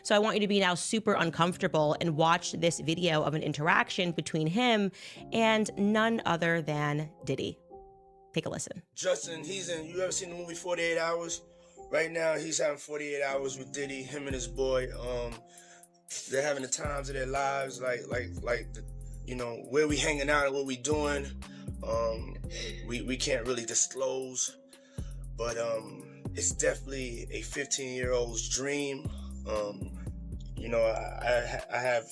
So I want you to be now super uncomfortable and watch this video of an interaction between him and none other than Diddy. Take a listen. Justin, you ever seen the movie 48 Hours? Right now, he's having 48 hours with Diddy, him and his boy. They're having the times of their lives, like where we hanging out and what we doing. We can't really disclose, but it's definitely a 15-year-old's dream. I have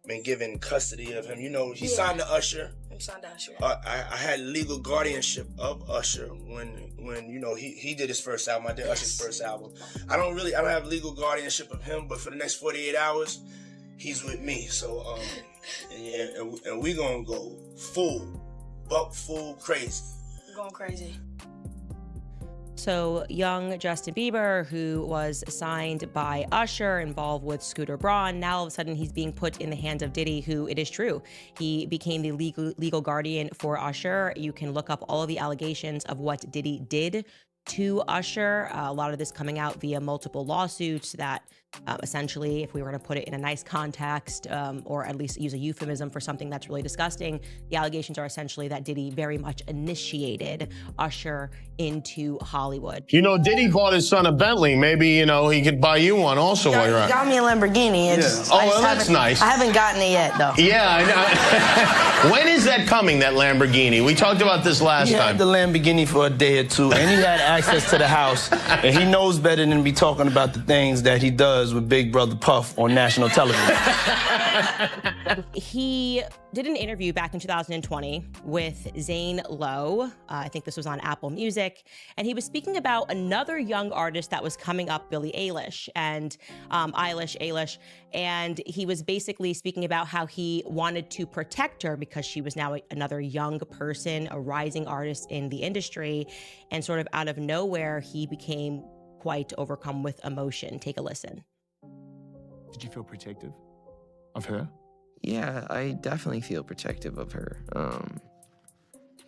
been given custody of him. He signed to Usher. I had legal guardianship of Usher when he did his first album. I did Usher's first album. I don't have legal guardianship of him, but for the next 48 hours, he's with me. So and we gonna go full crazy. We're going crazy. So young Justin Bieber, who was signed by Usher, involved with Scooter Braun, now all of a sudden he's being put in the hands of Diddy, who, it is true, he became the legal guardian for Usher. You can look up all of the allegations of what Diddy did to Usher. A lot of this coming out via multiple lawsuits that essentially, if we were to put it in a nice context, or at least use a euphemism for something that's really disgusting, the allegations are essentially that Diddy very much initiated Usher into Hollywood. Diddy bought his son a Bentley. Maybe, he could buy you one also while you're out. Got me a Lamborghini. That's nice. I haven't gotten it yet, though. Yeah, I know. When is that coming, that Lamborghini? We talked about this last time. He had the Lamborghini for a day or two, and he had access to the house, and he knows better than to be talking about the things that he does with Big Brother Puff on national television. He did an interview back in 2020 with Zane Lowe. I think this was on Apple Music. And he was speaking about another young artist that was coming up, Billie Eilish. And Eilish. And he was basically speaking about how he wanted to protect her because she was now another young person, a rising artist in the industry. And sort of out of nowhere, he became quite overcome with emotion. Take a listen. Did you feel protective of her? Yeah, I definitely feel protective of her.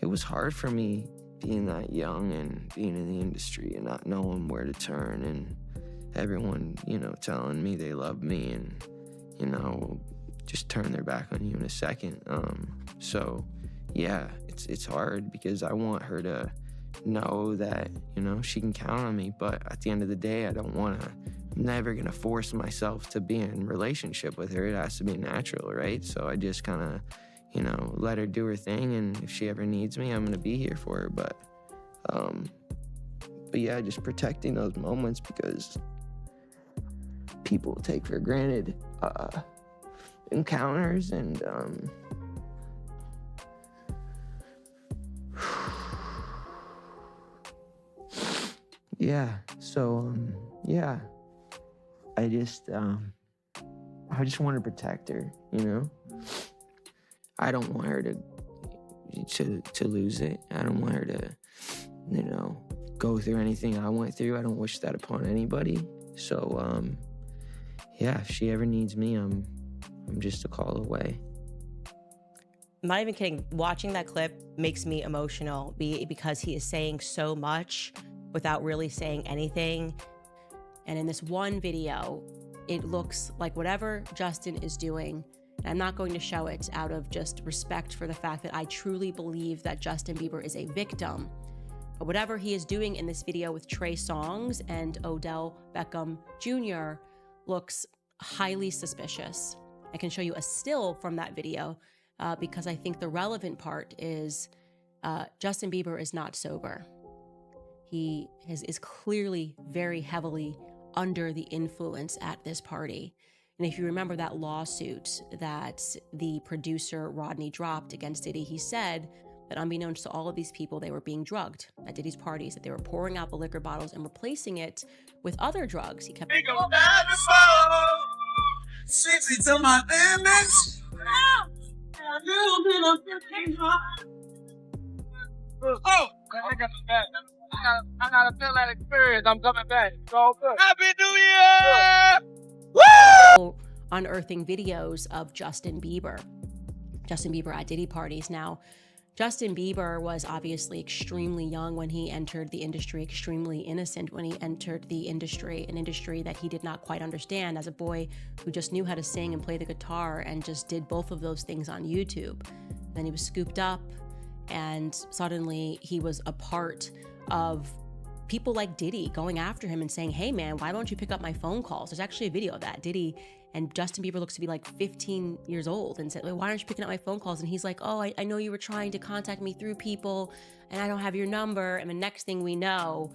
It was hard for me being that young and being in the industry and not knowing where to turn, and everyone, telling me they love me and, just turn their back on you in a second. So yeah, it's hard because I want her to know that, she can count on me, but at the end of the day, I'm never gonna force myself to be in a relationship with her. It has to be natural, right? So I just kind of, let her do her thing, and if she ever needs me, I'm gonna be here for her. But yeah, just protecting those moments because people take for granted encounters and yeah. So yeah. I just want to protect her, I don't want her to lose it. I don't want her to, go through anything I went through. I don't wish that upon anybody. So, yeah, if she ever needs me, I'm just a call away. I'm not even kidding. Watching that clip makes me emotional because he is saying so much without really saying anything. And in this one video, it looks like whatever Justin is doing, and I'm not going to show it out of just respect for the fact that I truly believe that Justin Bieber is a victim. But whatever he is doing in this video with Trey Songz and Odell Beckham Jr. looks highly suspicious. I can show you a still from that video because I think the relevant part is Justin Bieber is not sober. He is clearly very heavily under the influence at this party. And if you remember that lawsuit that the producer Rodney dropped against Diddy, he said that unbeknownst to all of these people, they were being drugged at Diddy's parties, that they were pouring out the liquor bottles and replacing it with other drugs. He kept... I gotta feel that experience. I'm coming back. It's all good. Happy New Year! Woo! Unearthing videos of Justin Bieber at Diddy parties. Now, Justin Bieber was obviously extremely young when he entered the industry, extremely innocent when he entered the industry, an industry that he did not quite understand as a boy who just knew how to sing and play the guitar and just did both of those things on YouTube. Then he was scooped up, and suddenly he was a part of people like Diddy going after him and saying, hey man, why don't you pick up my phone calls? There's actually a video of that. Diddy and Justin Bieber looks to be like 15 years old and said, why aren't you picking up my phone calls? And he's like, oh, I know you were trying to contact me through people and I don't have your number. And the next thing we know,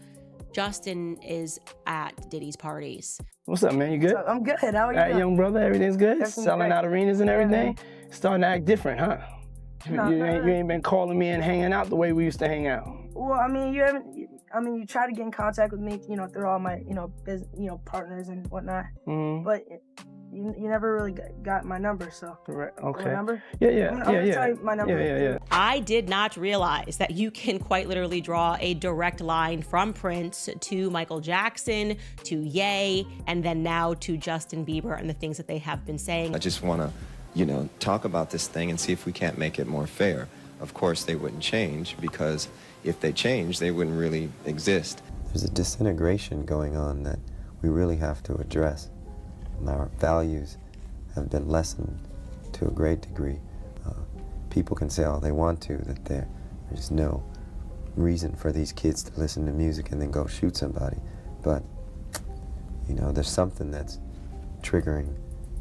Justin is at Diddy's parties. What's up, man? You good? I'm good. How are you? All right, young brother, everything's good? Everything's Selling great. out arenas and everything? Starting to act different, huh? No, you ain't been calling me and hanging out the way we used to hang out. Well, I mean, you tried to get in contact with me, through all my, partners and whatnot. Mm-hmm. But you never really got my number, so. Right. Okay. My number? Yeah. I'm gonna tell you my number. Yeah. I did not realize that you can quite literally draw a direct line from Prince to Michael Jackson to Ye, and then now to Justin Bieber and the things that they have been saying. I just want to, talk about this thing and see if we can't make it more fair. Of course, they wouldn't change, because if they changed, they wouldn't really exist. There's a disintegration going on that we really have to address. Our values have been lessened to a great degree. People can say all they want to, that there's no reason for these kids to listen to music and then go shoot somebody. But, there's something that's triggering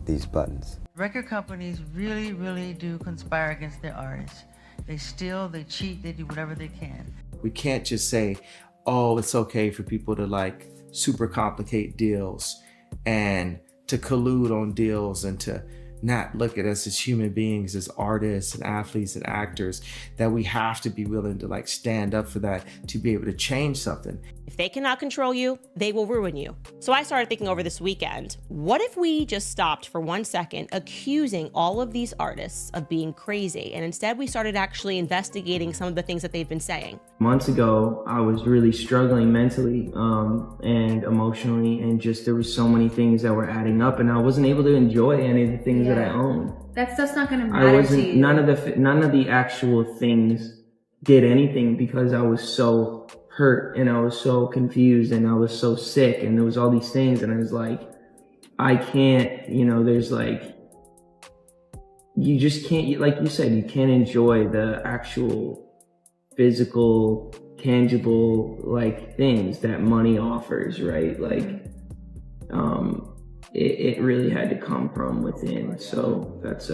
these buttons. Record companies really, really do conspire against their artists. They steal, they cheat, they do whatever they can. We can't just say, oh, it's okay for people to super complicate deals and to collude on deals and to not look at us as human beings, as artists and athletes and actors, that we have to be willing to stand up for that to be able to change something. If they cannot control you, they will ruin you. So I started thinking over this weekend, what if we just stopped for 1 second accusing all of these artists of being crazy, and instead we started actually investigating some of the things that they've been saying? Months ago, I was really struggling mentally and emotionally, and just there were so many things that were adding up, and I wasn't able to enjoy any of the things that I own. That stuff's not gonna matter to you. None of the actual things did anything, because I was so hurt and I was so confused and I was so sick, and there was all these things, and I was like, I can't, there's you just can't, like you said, you can't enjoy the actual physical, tangible, things that money offers, right? It really had to come from within. So that's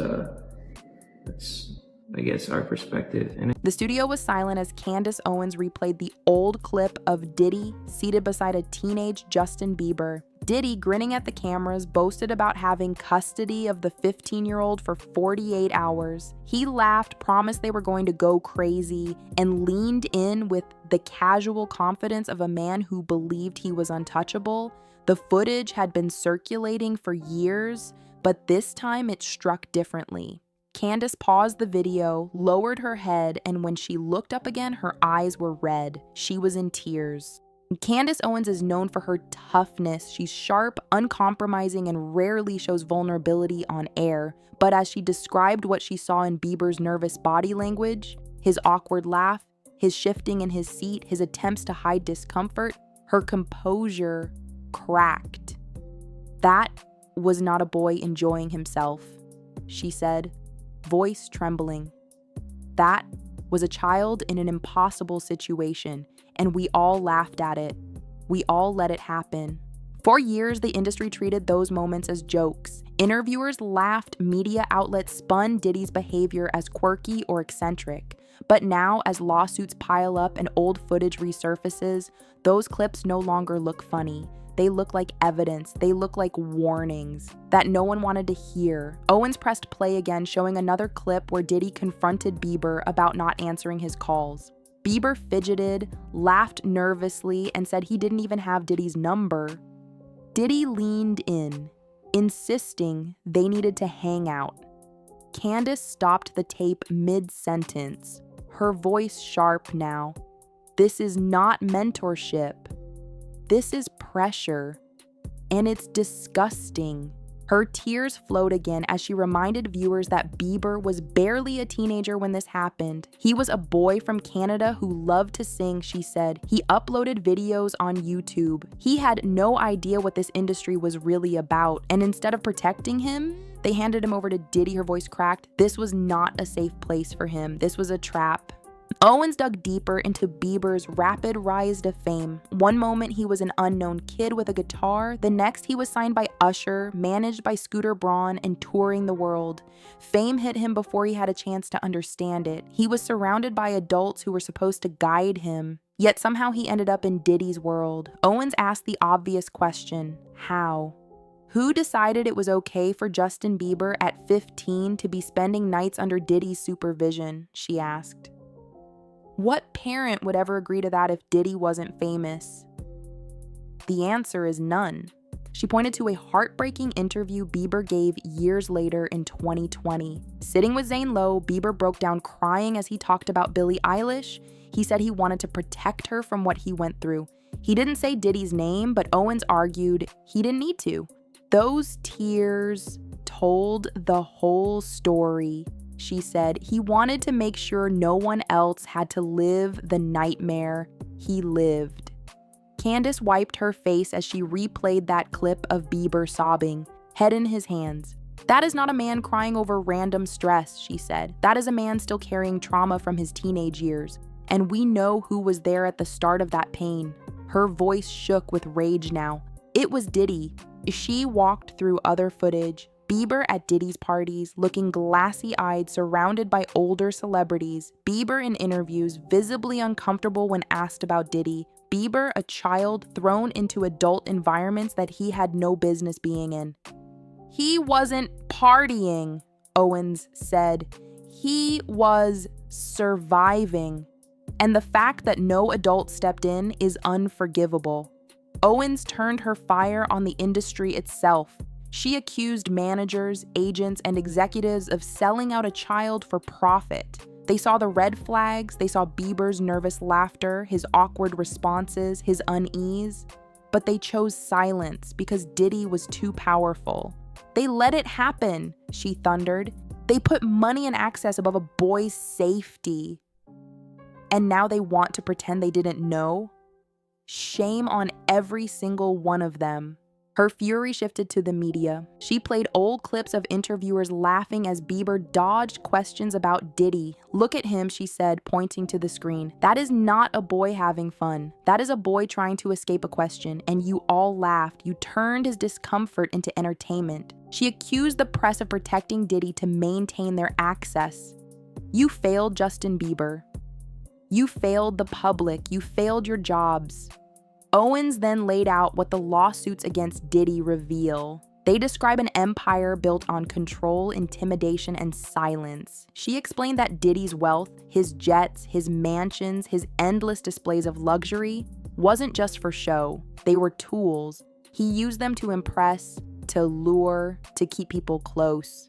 I guess our perspective. And the studio was silent as Candace Owens replayed the old clip of Diddy seated beside a teenage Justin Bieber. Diddy, grinning at the cameras, boasted about having custody of the 15-year-old for 48 hours. He laughed, promised they were going to go crazy, and leaned in with the casual confidence of a man who believed he was untouchable. The footage had been circulating for years, but this time it struck differently. Candace paused the video, lowered her head, and when she looked up again, her eyes were red. She was in tears. Candace Owens is known for her toughness. She's sharp, uncompromising, and rarely shows vulnerability on air. But as she described what she saw in Bieber's nervous body language, his awkward laugh, his shifting in his seat, his attempts to hide discomfort, her composure cracked. That was not a boy enjoying himself, she said, voice trembling. That was a child in an impossible situation, and we all laughed at it. We all let it happen. For years, the industry treated those moments as jokes. Interviewers laughed, media outlets spun Diddy's behavior as quirky or eccentric. But now, as lawsuits pile up and old footage resurfaces, those clips no longer look funny. They look like evidence. They look like warnings that no one wanted to hear. Owens pressed play again, showing another clip where Diddy confronted Bieber about not answering his calls. Bieber fidgeted, laughed nervously, and said he didn't even have Diddy's number. Diddy leaned in, insisting they needed to hang out. Candace stopped the tape mid-sentence, her voice sharp now. This is not mentorship. This is pressure, and it's disgusting. Her tears flowed again as she reminded viewers that Bieber was barely a teenager when this happened. He was a boy from Canada who loved to sing, she said. He uploaded videos on YouTube. He had no idea what this industry was really about, and instead of protecting him, they handed him over to Diddy. Her voice cracked. This was not a safe place for him. This was a trap. Owens dug deeper into Bieber's rapid rise to fame. One moment he was an unknown kid with a guitar, the next he was signed by Usher, managed by Scooter Braun, and touring the world. Fame hit him before he had a chance to understand it. He was surrounded by adults who were supposed to guide him, yet somehow he ended up in Diddy's world. Owens asked the obvious question: how? Who decided it was okay for Justin Bieber at 15 to be spending nights under Diddy's supervision? She asked. What parent would ever agree to that if Diddy wasn't famous? The answer is none. She pointed to a heartbreaking interview Bieber gave years later in 2020. Sitting with Zane Lowe, Bieber broke down crying as he talked about Billie Eilish. He said he wanted to protect her from what he went through. He didn't say Diddy's name, but Owens argued he didn't need to. Those tears told the whole story. She said he wanted to make sure no one else had to live the nightmare he lived. Candace wiped her face as she replayed that clip of Bieber sobbing, head in his hands. That is not a man crying over random stress, she said. That is a man still carrying trauma from his teenage years. And we know who was there at the start of that pain. Her voice shook with rage now. It was Diddy. She walked through other footage. Bieber at Diddy's parties, looking glassy-eyed, surrounded by older celebrities. Bieber in interviews, visibly uncomfortable when asked about Diddy. Bieber, a child thrown into adult environments that he had no business being in. He wasn't partying, Owens said. He was surviving. And the fact that no adult stepped in is unforgivable. Owens turned her fire on the industry itself. She accused managers, agents, and executives of selling out a child for profit. They saw the red flags, they saw Bieber's nervous laughter, his awkward responses, his unease. But they chose silence because Diddy was too powerful. They let it happen, she thundered. They put money and access above a boy's safety. And now they want to pretend they didn't know? Shame on every single one of them. Her fury shifted to the media. She played old clips of interviewers laughing as Bieber dodged questions about Diddy. Look at him, she said, pointing to the screen. That is not a boy having fun. That is a boy trying to escape a question, and you all laughed. You turned his discomfort into entertainment. She accused the press of protecting Diddy to maintain their access. You failed Justin Bieber. You failed the public. You failed your jobs. Owens then laid out what the lawsuits against Diddy reveal. They describe an empire built on control, intimidation, and silence. She explained that Diddy's wealth, his jets, his mansions, his endless displays of luxury, wasn't just for show. They were tools. He used them to impress, to lure, to keep people close.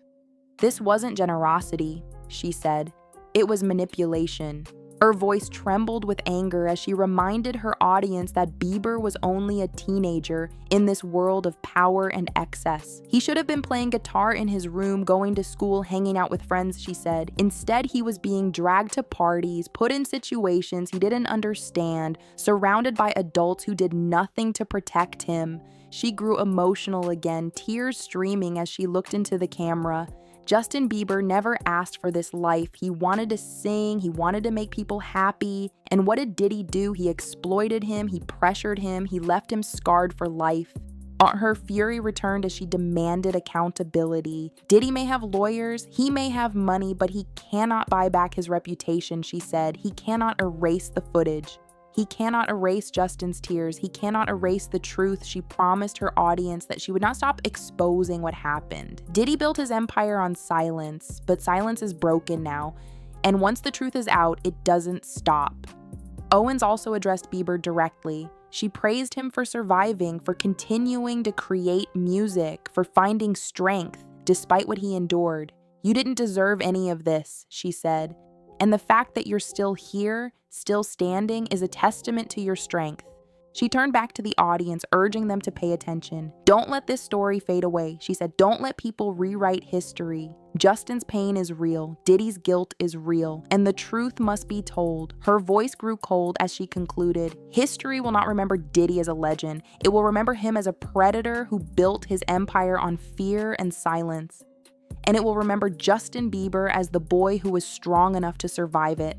This wasn't generosity, she said. It was manipulation. Her voice trembled with anger as she reminded her audience that Bieber was only a teenager in this world of power and excess. He should have been playing guitar in his room, going to school, hanging out with friends, she said. Instead, he was being dragged to parties, put in situations he didn't understand, surrounded by adults who did nothing to protect him. She grew emotional again, tears streaming as she looked into the camera. Justin Bieber never asked for this life. He wanted to sing, he wanted to make people happy. And what did Diddy do? He exploited him, he pressured him, he left him scarred for life. Her fury returned as she demanded accountability. Diddy may have lawyers, he may have money, but he cannot buy back his reputation, she said. He cannot erase the footage. He cannot erase Justin's tears. He cannot erase the truth. She promised her audience that she would not stop exposing what happened. Diddy built his empire on silence, but silence is broken now. And once the truth is out, it doesn't stop. Owens also addressed Bieber directly. She praised him for surviving, for continuing to create music, for finding strength despite what he endured. You didn't deserve any of this, she said. And the fact that you're still here, still standing, is a testament to your strength. She turned back to the audience, urging them to pay attention. Don't let this story fade away. She said, don't let people rewrite history. Justin's pain is real. Diddy's guilt is real. And the truth must be told. Her voice grew cold as she concluded, history will not remember Diddy as a legend. It will remember him as a predator who built his empire on fear and silence. And it will remember Justin Bieber as the boy who was strong enough to survive it.